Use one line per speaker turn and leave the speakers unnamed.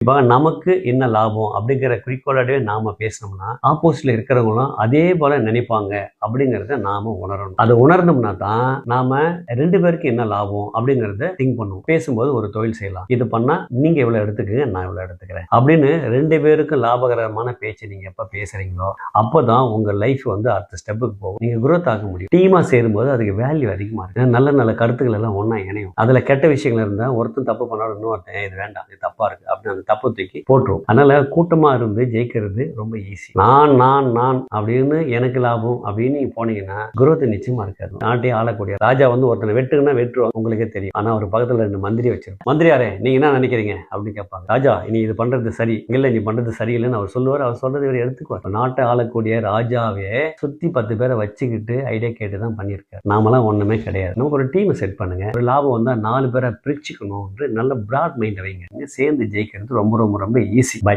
இப்போ நமக்கு என்ன லாபம் அப்படிங்கிற குறிக்கோளோடவே நாம பேசணும்னா ஆப்போசிட்ல இருக்கிறவங்களும் அதே போல நினைப்பாங்க அப்படிங்கிறத நாம உணரணும். அதை உணரணும்னா தான் நாம 2 பேருக்கு என்ன லாபம் அப்படிங்கிறத திங்க் பண்ணுவோம். பேசும்போது ஒரு தொழில் செய்யலாம், இது பண்ணா நீங்க இவ்வளவு எடுத்துக்கங்க, நான் இவ்வளவு எடுத்துக்கிறேன் அப்படின்னு 2 பேருக்கும் லாபகரமான பேச்சு நீங்க எப்ப பேசுறீங்களோ அப்போதான் உங்க லைஃப் வந்து அடுத்த ஸ்டெப்புக்கு போகும். நீங்க குரோத் ஆக முடியும். டீமா சேரும்போது அதுக்கு வேல்யூ அதிகமா இருக்கு. நல்ல நல்ல கருத்துக்கள் எல்லாம் ஒன்னா இணையும். அதுல கெட்ட விஷயங்கள் இருந்தா ஒருத்தன் தப்பு பண்ணாலும் இன்னொருத்தன் இது வேண்டாம், இது தப்பா இருக்கு அப்படின்னு தப்பு தூக்கி போட்டுரும். அதனால கூட்டமா இருந்து ஜெயிக்கிறது ரொம்ப ஈஸி. நான் அப்படின்னு எனக்கு லாபம் அப்படின்னு நீங்க போனீங்கன்னா குரோத் நிச்சயமா இருக்காது. நாட்டையே ஆளக்கூடிய ராஜா வந்து ஒருத்தனை வெட்டுங்கன்னா வெட்டுருவாங்க, உங்களுக்கே தெரியும். ஆனா ஒரு பக்கத்துல 2 மந்திரி வச்சிருப்பாங்க. மந்திரியாரே நீங்க என்ன நினைக்கிறீங்க அப்படின்னு கேட்பாங்க. ராஜா நீ இது பண்றது சரி இல்ல, நீ பண்றது சரியில்லைன்னு அவர் சொல்லுவார். அவர் சொல்றது இவர் எடுத்துக்குவார். நாட்டை ஆளக்கூடிய ராஜாவே சுத்தி 10 பேரை வச்சுக்கிட்டு ஐடியா கேட்டுதான் பண்ணியிருக்காரு. நாமெல்லாம் ஒண்ணுமே கிடையாது. நமக்கு ஒரு டீம் செட் பண்ணுங்க. ஒரு லாபம் வந்தா 4 பேரை பிரிச்சுக்கணும். நல்ல பிராட் மைண்ட் வைங்க. சேர்ந்து ஜெயிக்கிறது ரொம்ப ரொம்ப ரொம்ப ஈஸி. பை.